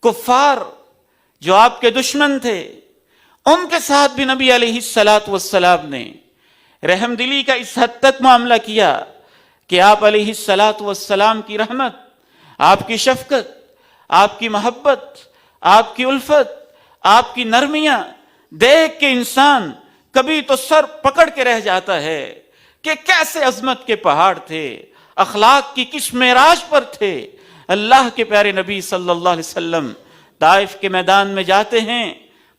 कुफ्फार जो आपके दुश्मन थे, उनके साथ भी नबी अलैहिस्सलातु वस्सलाम ने रहम दिली का इस हद तक मामला किया कि आप अलैहिस्सलातु वस्सलाम की रहमत, आपकी शफकत, आपकी मोहब्बत, आपकी उल्फत, आपकी नरमियां देख के इंसान कभी तो सर पकड़ के रह जाता है कि कैसे अजमत के पहाड़ थे, अखलाक की किस मेराज पर थे। अल्लाह के प्यारे नबी सल्लल्लाहु अलैहि वसल्लम ताइफ के मैदान में जाते हैं,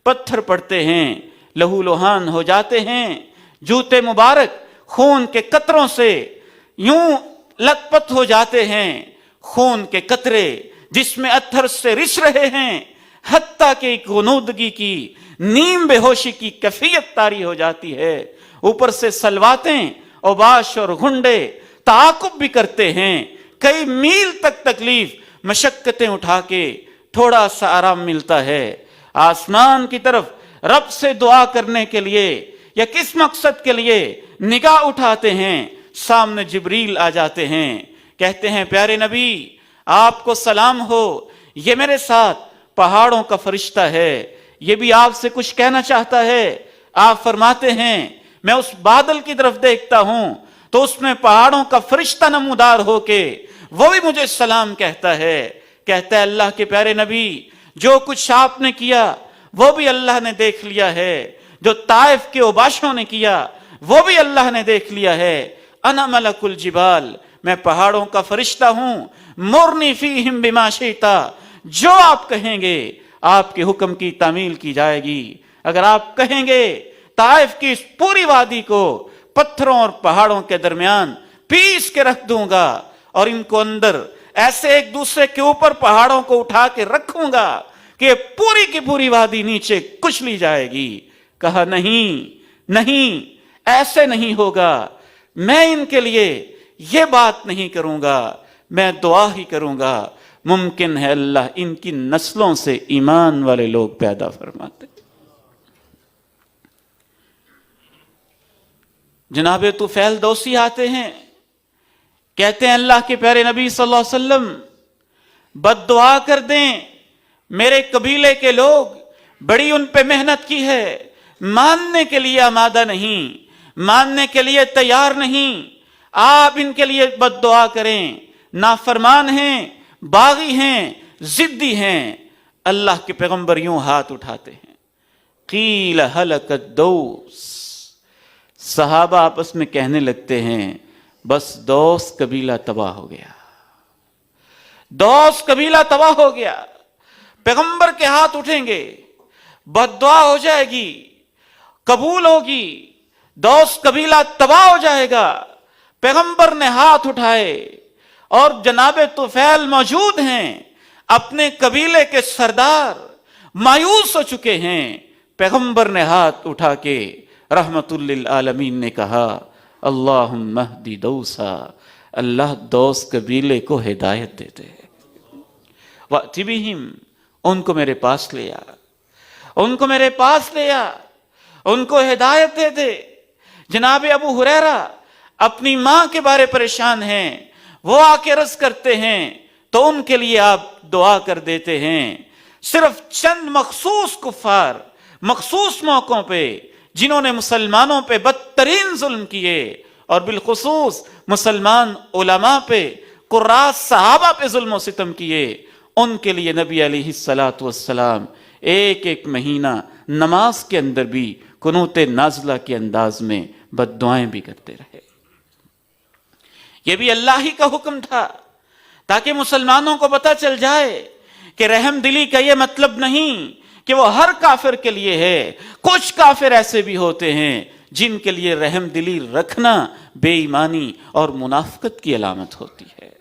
पत्थर पड़ते हैं, लहू लुहान हो जाते हैं, जूते मुबारक खून के कतरों से यूं लथपथ हो जाते हैं, खून के कतरे जिसमें अत्थर से रिस रहे हैं, हत्ता के गुनूदगी की नीम बेहोशी की कैफियत तारी हो जाती है। ऊपर से सलवातें, औबाश और गुंडे ताकुब भी करते हैं, कई मील तक तकलीफ मशक्कतें उठा के थोड़ा सा आराम मिलता है। आसमान की तरफ रब से दुआ करने के लिए या किस मकसद के लिए निगाह उठाते हैं, सामने जिब्रील आ जाते हैं, कहते हैं प्यारे नबी आपको सलाम हो, ये मेरे साथ पहाड़ों का फरिश्ता है, ये भी आपसे कुछ कहना चाहता है। आप फरमाते हैं मैं उस बादल की तरफ देखता हूं तो उसमें पहाड़ों का फरिश्ता नमूदार होके वो भी मुझे सलाम कहता है। कहता है अल्लाह के प्यारे नबी जो कुछ आपने किया वो भी अल्लाह ने देख लिया है, जो ताइफ के उबाशों ने किया वो भी अल्लाह ने देख लिया है। अना मलकुल जिबाल, मैं पहाड़ों का फरिश्ता हूं, मुरनी फीहिम बिमा शिता, जो आप कहेंगे आपके हुक्म की तामील की जाएगी। अगर आप कहेंगे ताइफ की इस पूरी वादी को पत्थरों और पहाड़ों के दरमियान पीस के रख दूंगा और इनको अंदर ऐसे एक दूसरे के ऊपर पहाड़ों को उठा के रखूंगा कि पूरी की पूरी वादी नीचे कुचली जाएगी। कहा नहीं नहीं, ऐसे नहीं होगा, मैं इनके लिए ये बात नहीं करूंगा, मैं दुआ ही करूंगा। मुमकिन है अल्लाह इनकी नस्लों से ईमान वाले लोग पैदा फरमाते। जनाबे तुफैल दौसी आते हैं, कहते हैं अल्लाह के प्यारे नबी सल्लल्लाहु अलैहि वसल्लम बद्दुआ कर दें, मेरे कबीले के लोग बड़ी उन पे मेहनत की है, मानने के लिए आमादा नहीं, मानने के लिए तैयार नहीं, आप इनके लिए बद्दुआ करें, नाफरमान हैं, बागी हैं, जिद्दी हैं। अल्लाह के पैगंबर यूं हाथ उठाते हैं, कील हलकत दौस, सहाबा आपस में कहने लगते हैं बस दौस कबीला तबाह हो गया, दौस कबीला तबाह हो गया। पैगंबर के हाथ उठेंगे, बद्दुआ हो जाएगी, कबूल होगी, दौस कबीला तबाह हो जाएगा। पैगंबर ने हाथ उठाए और जनाबे तुफैल मौजूद हैं, अपने कबीले के सरदार मायूस हो चुके हैं। पैगंबर ने हाथ उठा के रहमतुल लिल आलमीन ने कहा अल्लाहुम्मा हदी दौसा, अल्लाह दौस कबीले को हिदायत दे दे। वाति बिहिम, उनको मेरे पास ले आ, उनको मेरे पास ले आ, उनको हिदायत दे दे। जनाब अबू हुरैरा अपनी मां के बारे परेशान हैं, वो आके अर्ज करते हैं तो उनके लिए आप दुआ कर देते हैं। सिर्फ चंद मखसूस कुफार मखसूस मौकों पे जिन्होंने मुसलमानों पे बदतरीन जुल्म किए और बिलखुसूस मुसलमान उलमा पे, कुर्रास सहाबा पे जुल्म सितम किए, उनके लिए नबी अलैहिस्सलातु वस्सलाम एक एक महीना नमाज के अंदर भी कुनूते नाज़िला के अंदाज में बद्दुआएं भी करते रहे। यह भी अल्लाह ही का हुक्म था ताकि मुसलमानों को पता चल जाए कि रहम दिली का यह मतलब नहीं कि वो हर काफिर के लिए है। कुछ काफिर ऐसे भी होते हैं जिनके लिए रहम दिली रखना बेईमानी और मुनाफिकत की अलामत होती है।